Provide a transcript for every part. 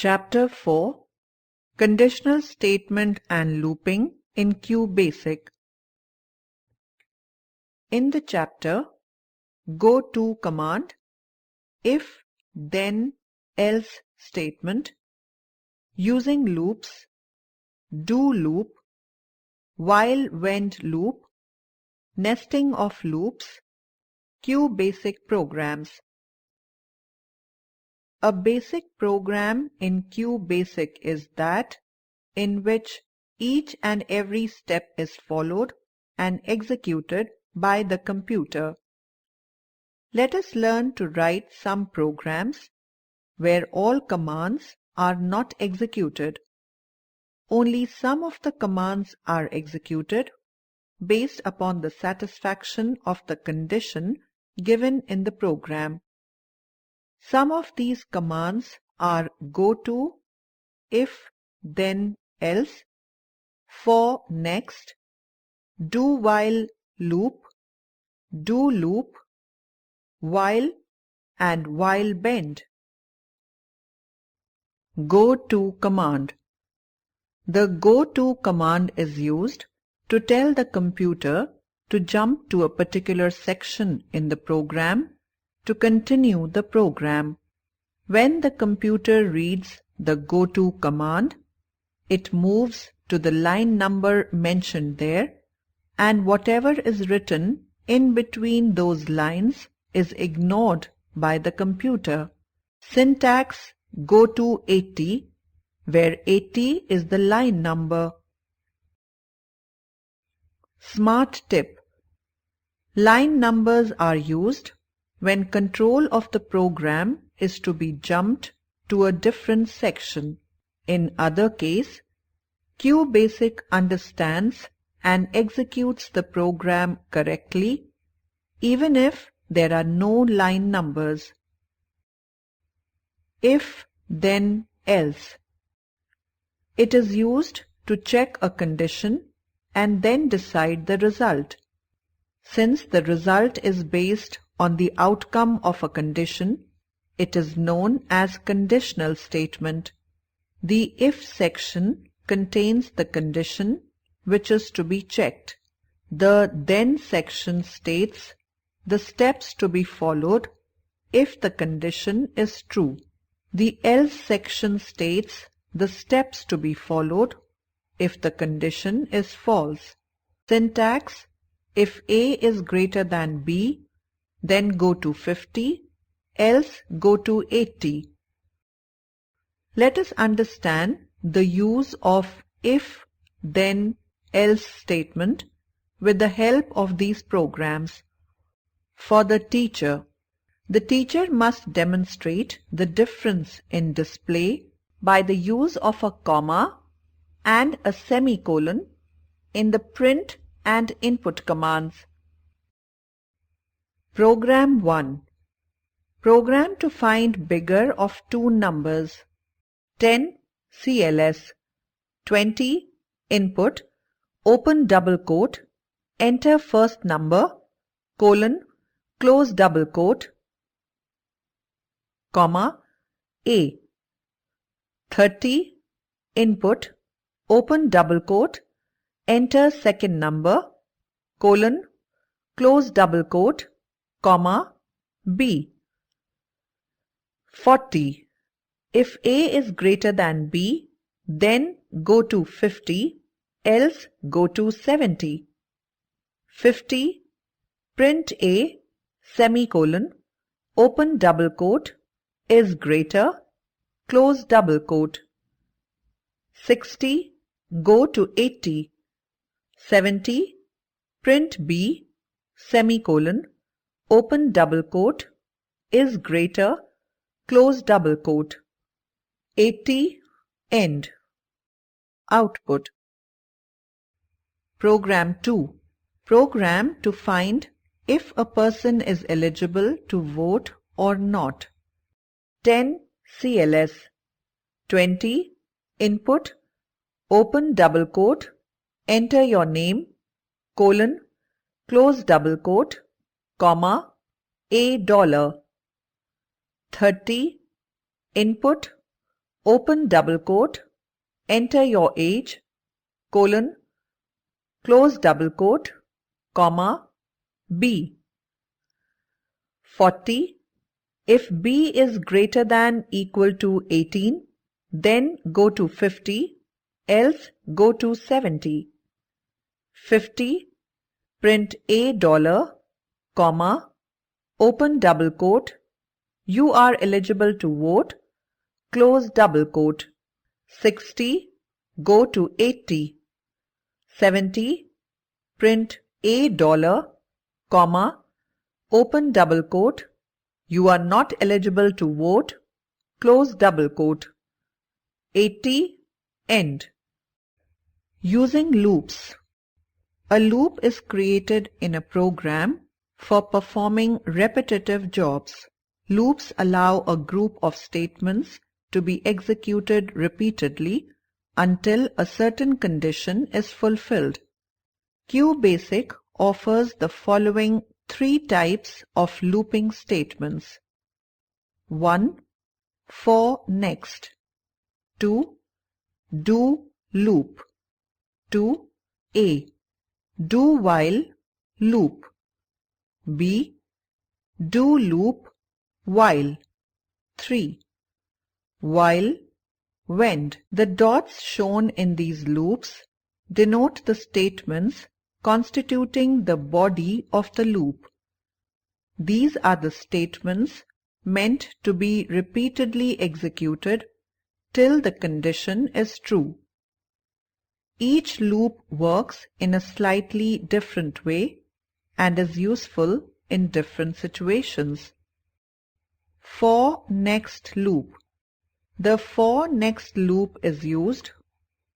Chapter 4 Conditional Statement and Looping in QBasic. In the chapter, go to command, if, then, else statement, using loops, do loop, while wend loop, nesting of loops, QBasic programs. A basic program in QBasic is that in which each and every step is followed and executed by the computer. Let us learn to write some programs where all commands are not executed. Only some of the commands are executed based upon the satisfaction of the condition given in the program. Some of these commands are go to, if, then, else, for, next, do while loop, do loop, while and while bend. Go to command. The go to command is used to tell the computer to jump to a particular section in the program to continue the program. When the computer reads the go to command, it moves to the line number mentioned there, and whatever is written in between those lines is ignored by the computer. Syntax go to 80, where 80 is the line number. Smart tip. Line numbers are used when control of the program is to be jumped to a different section. In other case, QBasic understands and executes the program correctly even if there are no line numbers. If, then, else. It is used to check a condition and then decide the result. Since the result is based on the outcome of a condition, it is known as conditional statement. The if section contains the condition which is to be checked. The then section states the steps to be followed if the condition is true. The else section states the steps to be followed if the condition is false. Syntax: if A is greater than B, then go to 50, else go to 80. Let us understand the use of if, then, else statement with the help of these programs. For the teacher must demonstrate the difference in display by the use of a comma and a semicolon in the print and input commands. Program 1. Program to find bigger of two numbers. 10 CLS, 20 input, open double quote, enter first number, colon, close double quote, comma, A. 30 input, open double quote, enter second number, colon, close double quote, comma, B. 40. If A is greater than B, then go to 50, else go to 70. 50. Print A, semicolon, open double quote, is greater, close double quote. 60. Go to 80. 70. Print B, semicolon, open double quote, is greater, close double quote. 80. End. Output. Program 2. Program to find if a person is eligible to vote or not. 10 CLS, 20 input, open double quote, enter your name, colon, close double quote, comma, $. 30 input, open double quote, enter your age, colon, close double quote, comma, B. 40. If B is greater than equal to 18, then go to 50, else go to 70. 50. Print $, comma, open double quote, you are eligible to vote, close double quote. 60. Go to 80. 70. Print $, comma, open double quote, you are not eligible to vote, close double quote. 80. End. Using loops. A loop is created in a program for performing repetitive jobs. Loops allow a group of statements to be executed repeatedly until a certain condition is fulfilled. QBasic offers the following 3 types of looping statements. 1. For next. 2. Do loop. 2a. Do while loop. B. Do loop while. 3. While, when. The dots shown in these loops denote the statements constituting the body of the loop. These are the statements meant to be repeatedly executed till the condition is true. Each loop works in a slightly different way and is useful in different situations. For next loop. The for next loop is used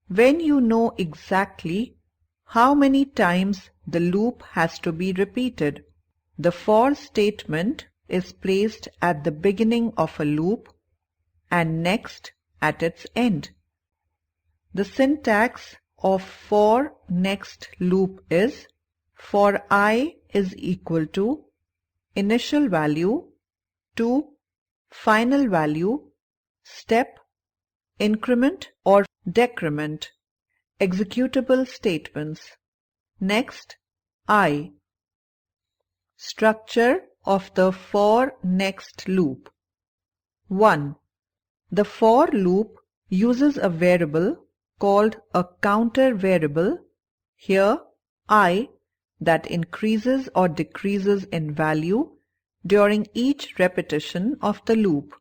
when you know exactly how many times the loop has to be repeated. The for statement is placed at the beginning of a loop and next at its end. The syntax of for next loop is for I is equal to initial value to final value, step, increment or decrement. Executable statements. Next, I. Structure of the for next loop. 1. The for loop uses a variable called a counter variable, here I, that increases or decreases in value during each repetition of the loop.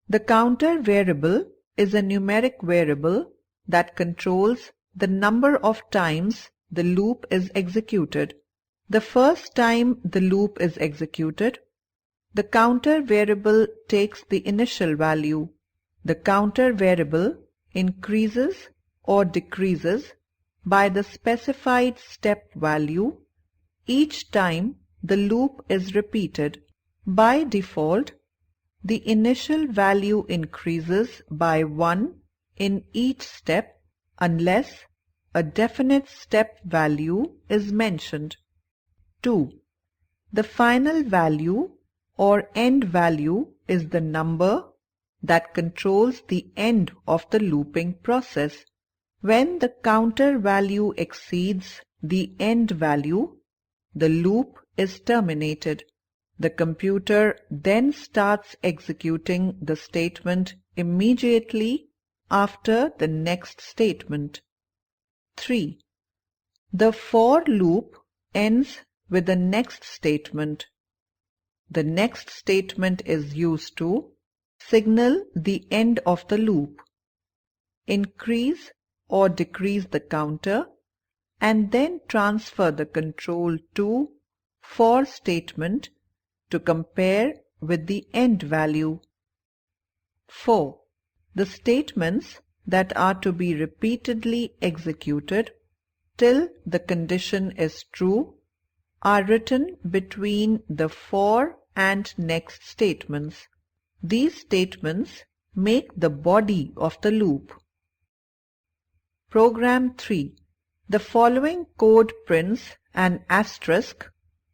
The counter variable is a numeric variable that controls the number of times the loop is executed. The first time the loop is executed, the counter variable takes the initial value. The counter variable increases or decreases by the specified step value each time the loop is repeated. By default, the initial value increases by 1 in each step unless a definite step value is mentioned. 2. The final value or end value is the number that controls the end of the looping process. When the counter value exceeds the end value, the loop is terminated. The computer then starts executing the statement immediately after the next statement. 3. The for loop ends with the next statement. The next statement is used to signal the end of the loop, increase or decrease the counter, and then transfer the control to for statement to compare with the end value. 4. The statements that are to be repeatedly executed till the condition is true are written between the for and next statements. These statements make the body of the loop. Program 3. The following code prints an asterisk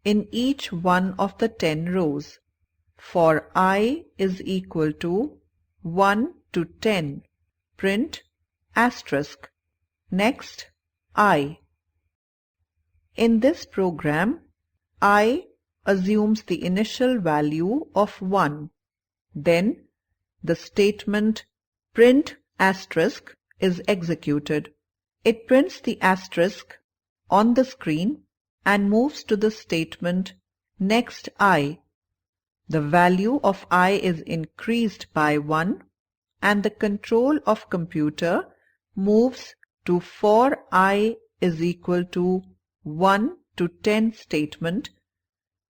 in each one of the 10 rows. For I is equal to 1 to 10, print asterisk, next I. In this program, I assumes the initial value of 1. Then the statement print asterisk is executed. It prints the asterisk on the screen and moves to the statement next I. The value of I is increased by 1 and the control of computer moves to for I is equal to 1 to 10 statement.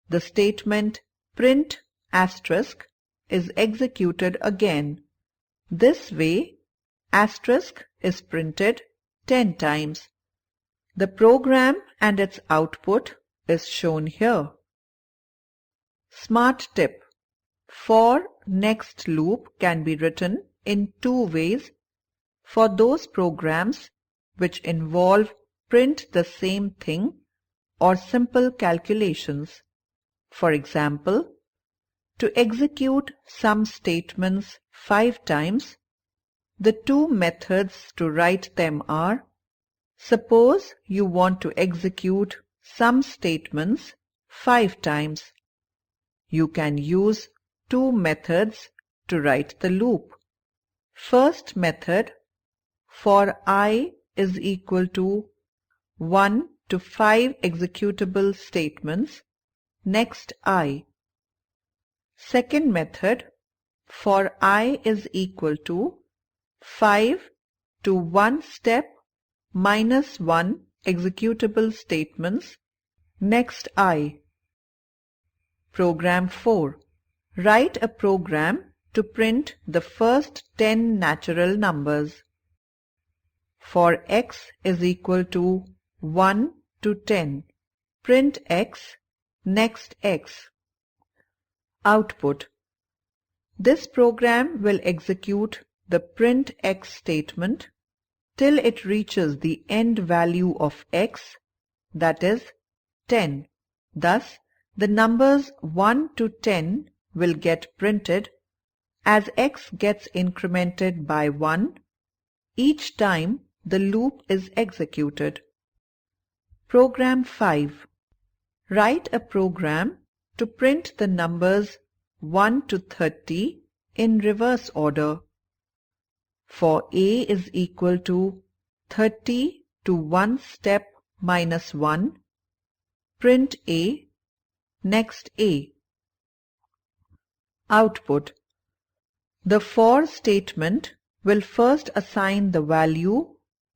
The statement print asterisk is executed again. This way, asterisk is printed 10 times. The program and its output is shown here. Smart tip: for next loop can be written in two ways for those programs which involve print the same thing or simple calculations. For example, to execute some statements 5 times, the two methods to write them are: suppose you want to execute some statements 5 times. You can use two methods to write the loop. First method, for I is equal to 1 to 5 executable statements, next I. Second method, for I is equal to 5 to 1 step minus 1 executable statements, next I. Program 4. Write a program to print the first 10 natural numbers. For x is equal to 1 to 10, print x, next x. Output: this program will execute the print x statement till it reaches the end value of x, that is 10. Thus, the numbers 1 to 10 will get printed as x gets incremented by 1 each time the loop is executed. Program 5. Write a program to print the numbers 1 to 30 in reverse order. For a is equal to 30 to 1 step minus 1, print a, next a. Output: the for statement will first assign the value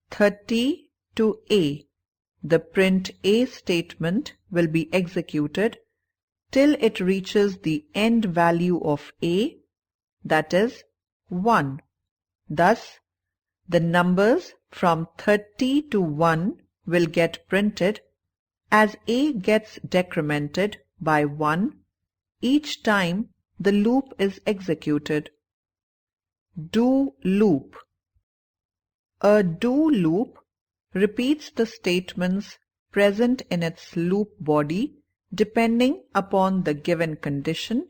30 to a. The print a statement will be executed till it reaches the end value of a, that is 1. Thus, the numbers from 30 to 1 will get printed as a gets decremented by 1 each time the loop is executed. Do loop. A do loop repeats the statements present in its loop body depending upon the given condition,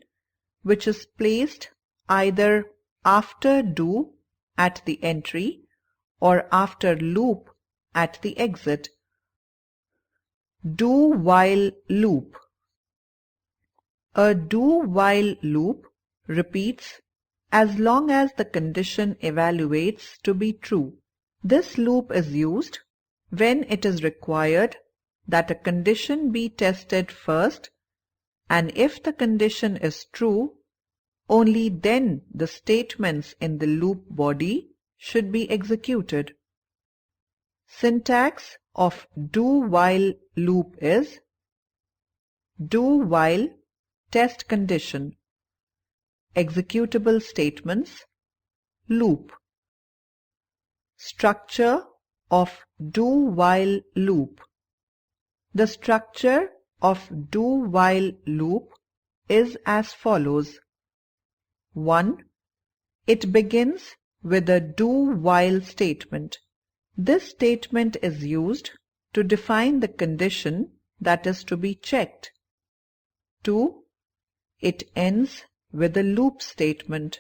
which is placed either after do at the entry or after loop at the exit. Do-while loop. A do-while loop repeats as long as the condition evaluates to be true. This loop is used when it is required that a condition be tested first, and if the condition is true, only then the statements in the loop body should be executed. Syntax of do-while loop is: do while test condition, executable statements, loop. Structure of do-while loop. The structure of do-while loop is as follows. 1. It begins with a do-while statement. This statement is used to define the condition that is to be checked. 2. It ends with a loop statement.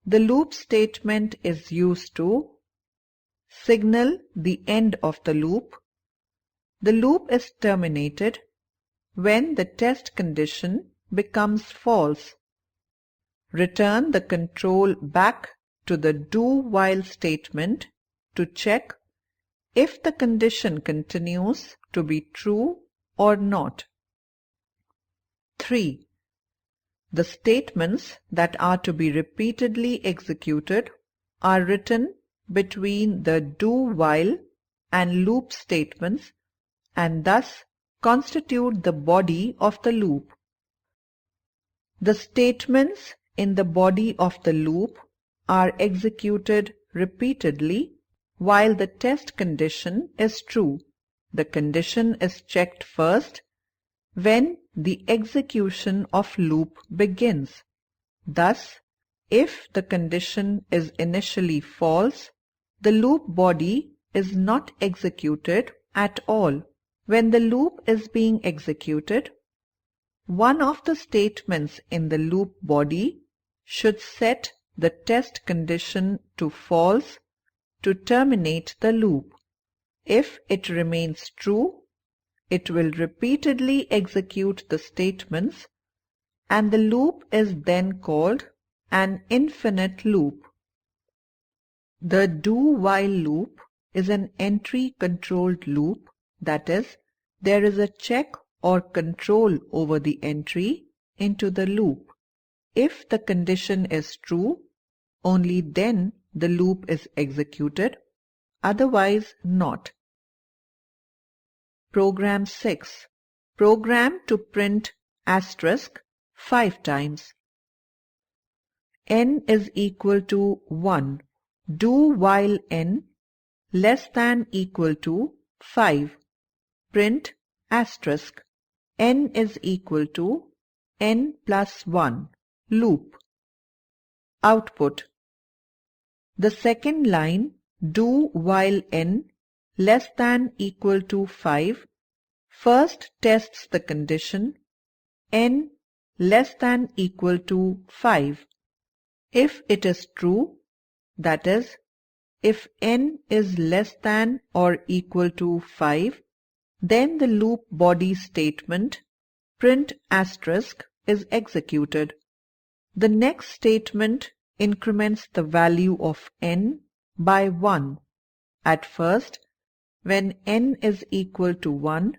The loop statement is used to signal the end of the loop. The loop is terminated when the test condition becomes false. Return the control back to the do-while statement to check if the condition continues to be true or not. 3. The statements that are to be repeatedly executed are written between the do-while and loop statements and thus constitute the body of the loop. The statements in the body of the loop are executed repeatedly while the test condition is true. The condition is checked first when the execution of loop begins. Thus, if the condition is initially false, the loop body is not executed at all. When the loop is being executed, one of the statements in the loop body should set the test condition to false to terminate the loop. If it remains true, it will repeatedly execute the statements and the loop is then called an infinite loop. The do-while loop is an entry-controlled loop, that is, there is a check or control over the entry into the loop. If the condition is true, only then the loop is executed, otherwise not. Program 6. Program to print asterisk 5 times. N is equal to 1. Do while n less than equal to 5. Print asterisk. N is equal to n plus 1. Loop. Output. The second line, do while n less than equal to 5, first tests the condition n less than equal to 5. If it is true, that is, if n is less than or equal to 5, then the loop body statement print asterisk is executed. The next statement increments the value of n by 1. At first, when n is equal to 1,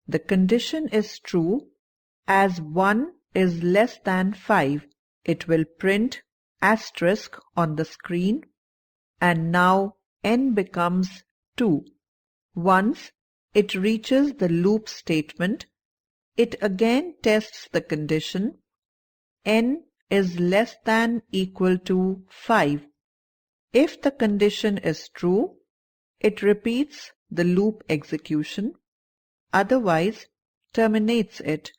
the condition is true as 1 is less than 5. It will print asterisk on the screen and now n becomes 2. Once it reaches the loop statement, it again tests the condition n is less than equal to 5. If the condition is true, it repeats the loop execution, otherwise terminates it.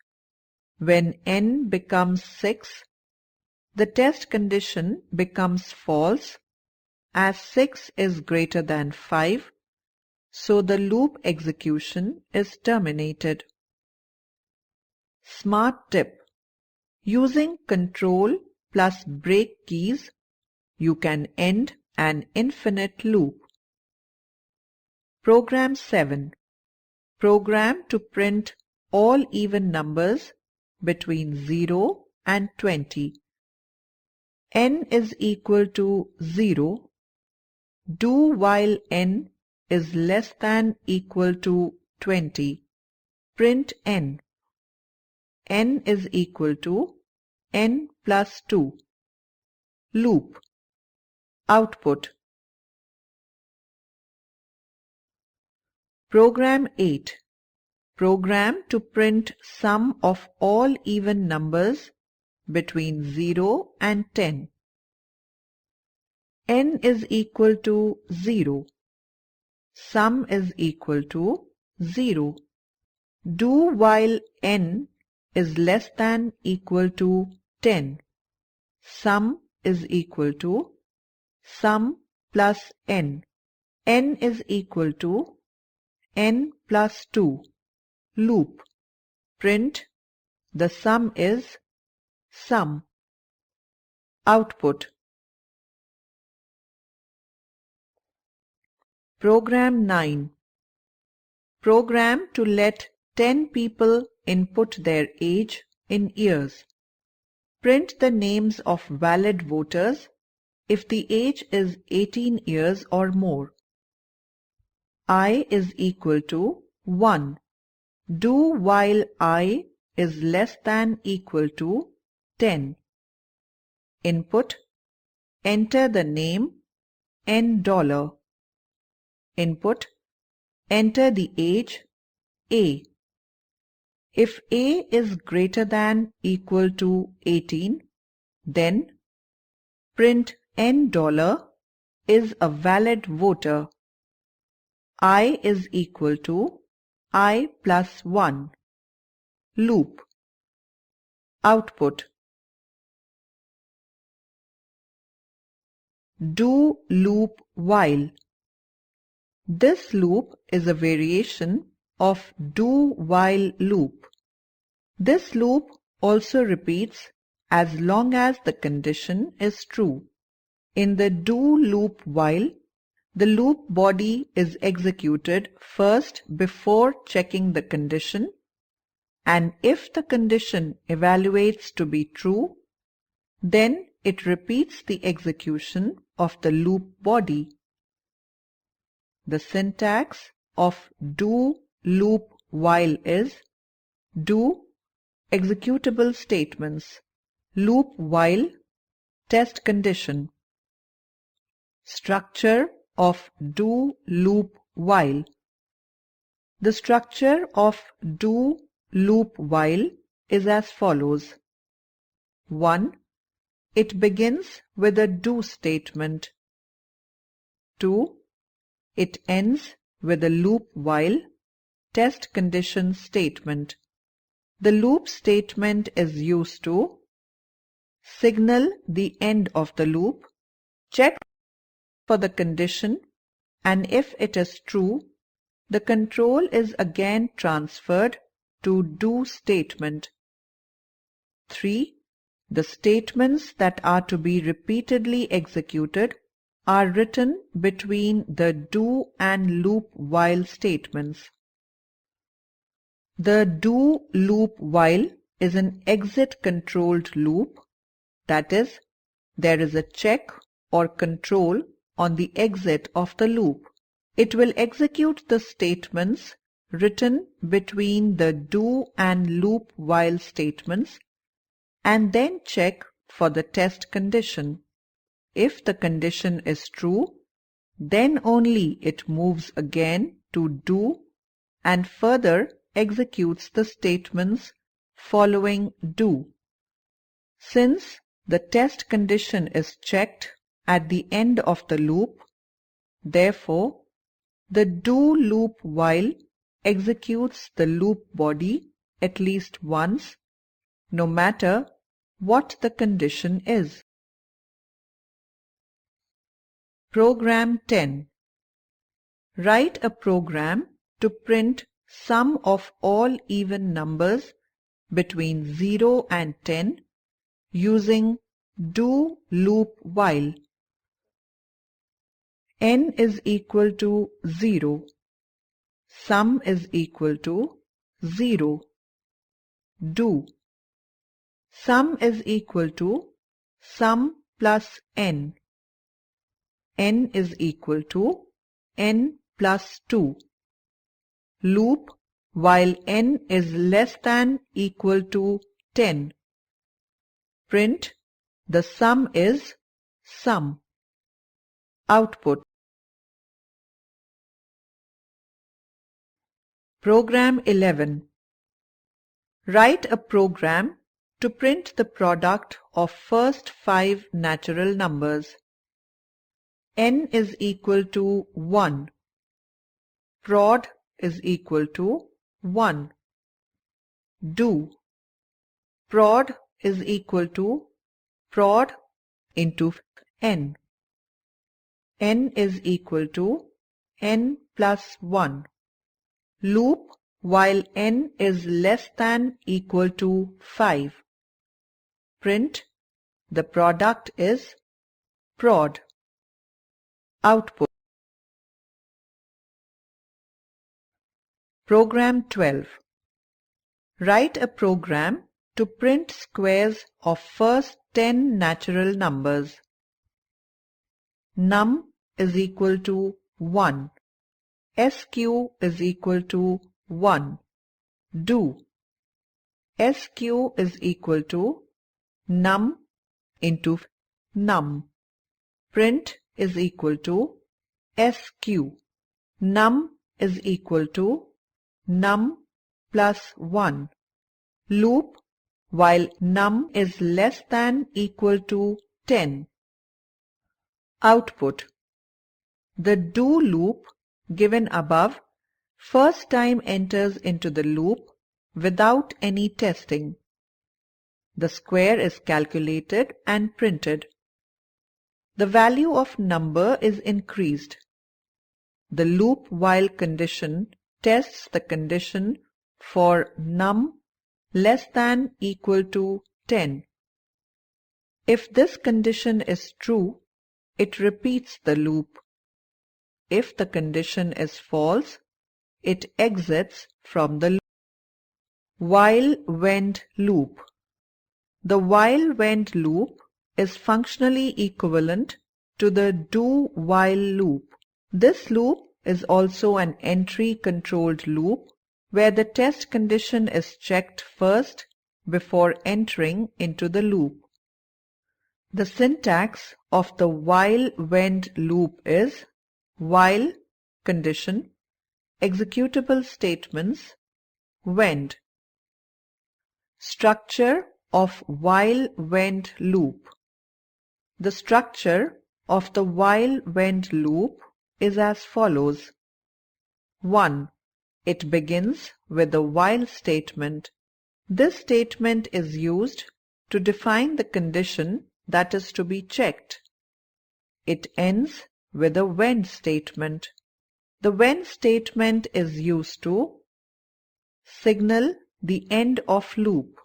When n becomes 6, the test condition becomes false as 6 is greater than 5, so the loop execution is terminated. Smart tip. Using control plus break keys, you can end an infinite loop. Program 7. Program to print all even numbers between 0 and 20. N is equal to 0. Do while n is less than equal to 20. Print n. N is equal to n plus 2. Loop. Output. Program 8. Program to print sum of all even numbers between 0 and 10. N is equal to 0. Sum is equal to 0. Do while n is less than equal to 10. Sum is equal to sum plus n. N is equal to n plus 2. Loop. Print. The sum is sum. Output. Program 9. Program to let 10 people input their age in years. Print the names of valid voters if the age is 18 years or more. I is equal to 1. Do while I is less than equal to 10. Input. Enter the name $N. Input. Enter the age A. If A is greater than equal to 18, then print $N is a valid voter. I is equal to I plus 1. Loop. Output. Do loop while. This loop is a variation of do while loop. This loop also repeats as long as the condition is true. In the do loop while, the loop body is executed first before checking the condition, and if the condition evaluates to be true, then it repeats the execution of the loop body. The syntax of do loop while is do executable statements, loop while, test condition. Structure of do loop while. The structure of do loop while is as follows. 1. It begins with a do statement. 2. It ends with a loop while test condition statement. The loop statement is used to signal the end of the loop, check for the condition, and if it is true, the control is again transferred to do statement. 3. The statements that are to be repeatedly executed are written between the do and loop while statements. The do loop while is an exit-controlled loop, that is, there is a check or control on the exit of the loop. It will execute the statements written between the do and loop while statements and then check for the test condition. If the condition is true, then only it moves again to do and further executes the statements following do. Since the test condition is checked at the end of the loop, therefore, the do loop while executes the loop body at least once, no matter what the condition is. Program 10. Write a program to print sum of all even numbers between 0 and 10 using do loop while. N is equal to 0. Sum is equal to 0. Do. Sum is equal to sum plus n. N is equal to n plus 2. Loop while n is less than equal to 10. Print the sum is sum. Output. Program 11. Write a program to print the product of first 5 natural numbers. N is equal to 1. Prod is equal to 1. Do. Prod is equal to prod into n. N is equal to n plus 1. Loop while n is less than equal to 5. Print the product is prod. Output. Program 12. Write a program to print squares of first 10 natural numbers. Num is equal to 1. SQ is equal to 1. Do. SQ is equal to num into num. Print is equal to SQ. Num is equal to num plus 1. Loop while num is less than equal to 10. Output. The do loop given above first time enters into the loop without any testing. The square is calculated and printed. The value of number is increased. The loop while condition tests the condition for num less than equal to 10. If this condition is true, it repeats the loop. If the condition is false, it exits from the loop. While-wend loop. The while-wend loop is functionally equivalent to the do-while loop. This loop is also an entry-controlled loop where the test condition is checked first before entering into the loop. The syntax of the while-wend loop is while condition, executable statements, wend. Structure of while-wend loop. The structure of the while-wend loop is as follows. 1. It begins with the while statement. This statement is used to define the condition that is to be checked. It ends with a when statement. The when statement is used to signal the end of loop.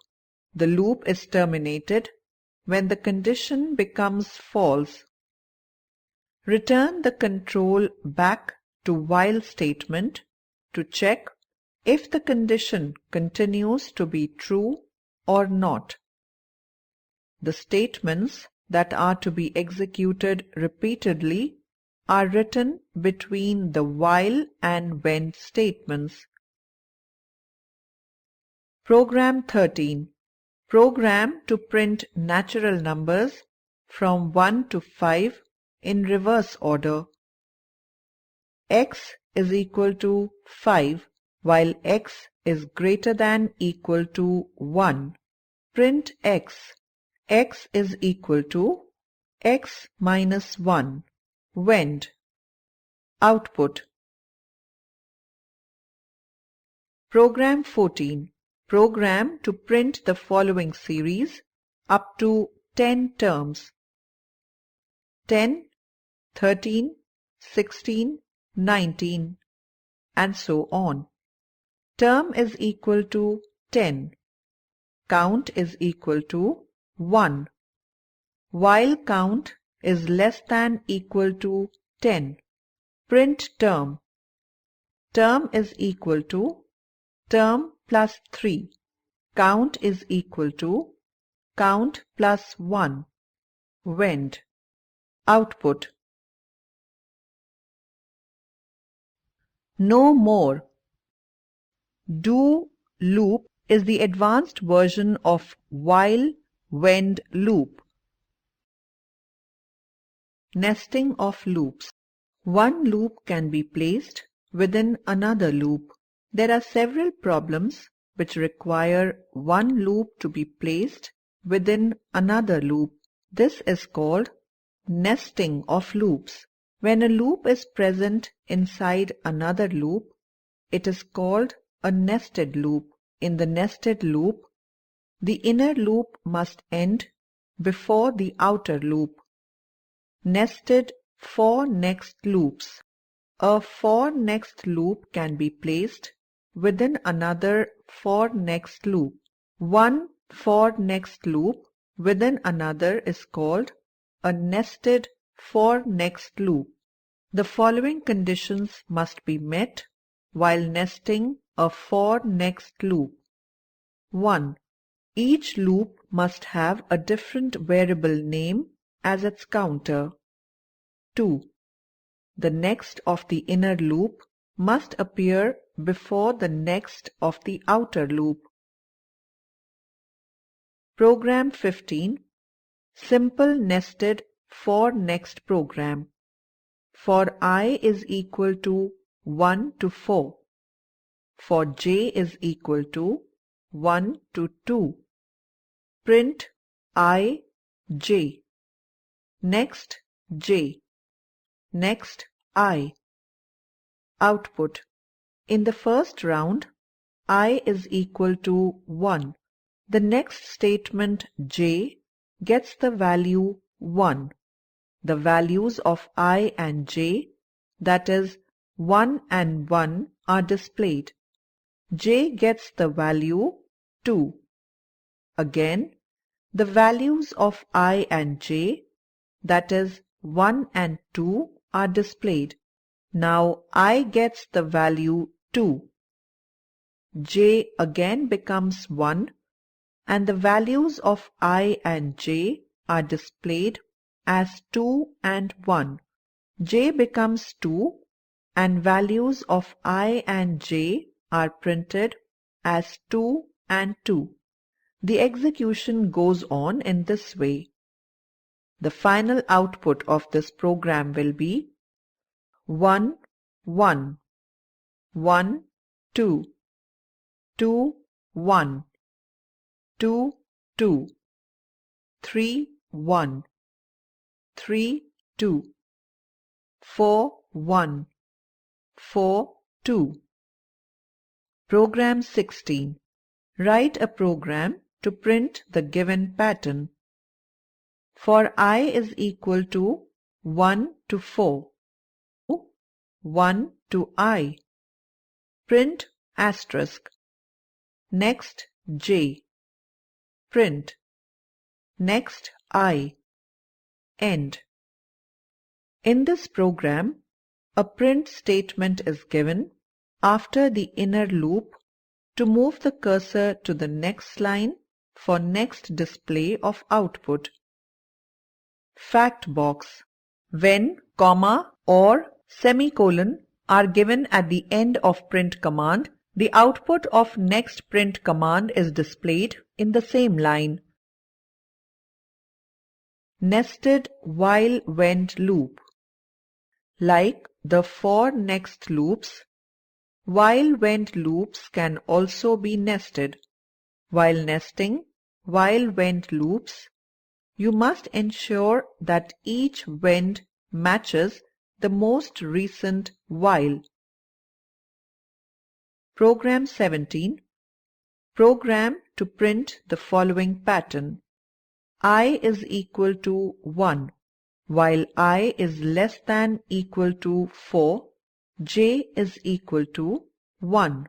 The loop is terminated when the condition becomes false. Return the control back to while statement to check if the condition continues to be true or not. The statements that are to be executed repeatedly are written between the while and when statements. Program 13. Program to print natural numbers from 1 to 5 in reverse order. X is equal to 5 while x is greater than equal to 1. Print x. X is equal to x minus 1. Wend. Output. Program 14. Program to print the following series up to 10 terms. 10, 13, 16, 19, and so on. Term is equal to 10. Count is equal to 1. While count is less than equal to 10. Print term. Term is equal to term plus 3. Count is equal to count plus 1. Wend. Output. No more. Do loop is the advanced version of while-wend loop. Nesting of loops. One loop can be placed within another loop. There are several problems which require one loop to be placed within another loop. This is called nesting of loops. When a loop is present inside another loop, it is called a nested loop. In the nested loop, the inner loop must end before the outer loop. Nested for next loops. A for next loop can be placed within another for next loop. One for next loop within another is called a nested for next loop. The following conditions must be met while nesting a for next loop. 1. Each loop must have a different variable name as its counter. 2. The next of the inner loop must appear before the next of the outer loop. Program 15. Simple nested for next program. For I is equal to 1 to 4. For j is equal to 1 to 2. Print I, j. Next j. Next I. Output. In the first round, I is equal to 1. The next statement j gets the value 1. The values of I and j, that is 1 and 1, are displayed. J gets the value 2. Again, the values of I and j, that is 1 and 2, are displayed. Now I gets the value 2. J again becomes 1 and the values of I and j are displayed as 2 and 1. J becomes 2 and values of I and j are printed as 2 and 2. The execution goes on in this way. The final output of this program will be 1, 1, 1, 2, 2, 1, 2, 2, 3, 1, 3, 2, 4, 1, 4, 2. Program 16. Write a program to print the given pattern. For I is equal to 1 to 4. 1 to I. Print asterisk. Next j. Print. Next I. End. In this program, a print statement is given after the inner loop to move the cursor to the next line for next display of output. Fact box. When comma or semicolon are given at the end of print command, the output of next print command is displayed in the same line. Nested while-when loop. Like the for next loops, while-when loops can also be nested. While nesting while-when loops, you must ensure that each when matches the most recent while. Program 17. Program to print the following pattern. I is equal to 1. While I is less than equal to 4, j is equal to 1.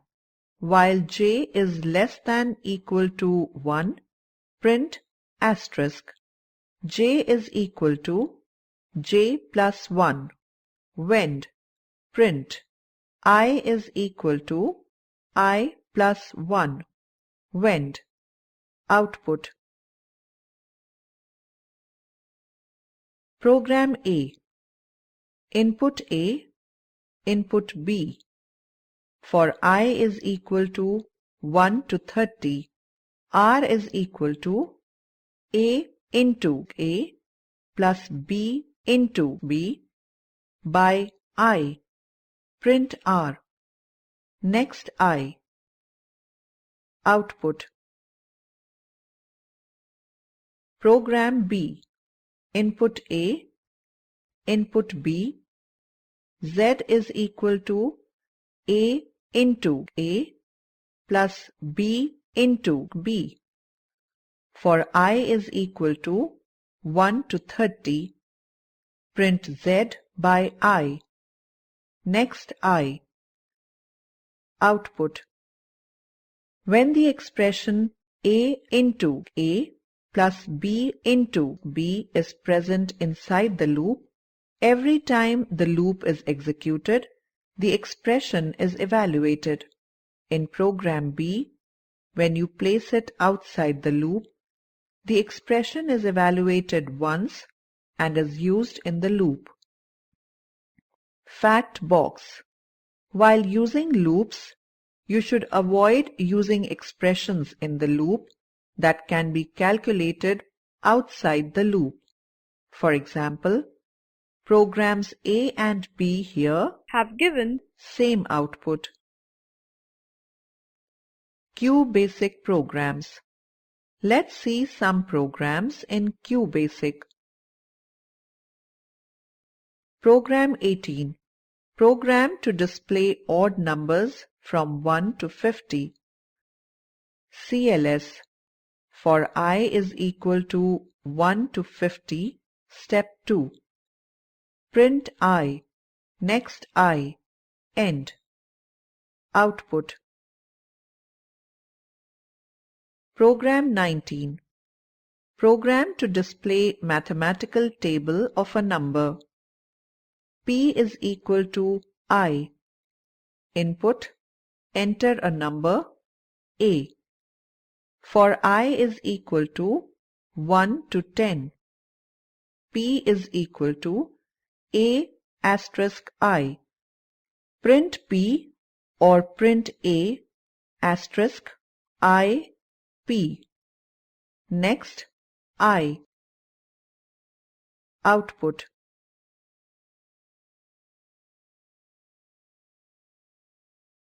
While j is less than equal to 1, print asterisk. J is equal to j plus 1. When print I is equal to I plus 1. When. Output. Program A. Input A, input B. For I is equal to 1 to 30, R is equal to A into A plus B into B by I. Print R. Next I. Output. Program B. Input A, input B. Z is equal to A into A plus B into B. For I is equal to 1 to 30, print Z by I. Next I. Output. When the expression A into A plus B into B is present inside the loop, every time the loop is executed, the expression is evaluated. In program B, when you place it outside the loop, the expression is evaluated once and is used in the loop. Fact box. While using loops, you should avoid using expressions in the loop that can be calculated outside the loop. For example, programs A and B here have given same output. QBasic programs. Let's see some programs in QBasic. Program 18. Program to display odd numbers from 1 to 50. CLS. For I is equal to 1 to 50, step 2. Print I, next I, end. Output. Program 19. Program to display mathematical table of a number. P is equal to I. Input. Enter a number A. For I is equal to 1 to 10. P is equal to A asterisk I. Print P or print A asterisk I P. Next I. Output.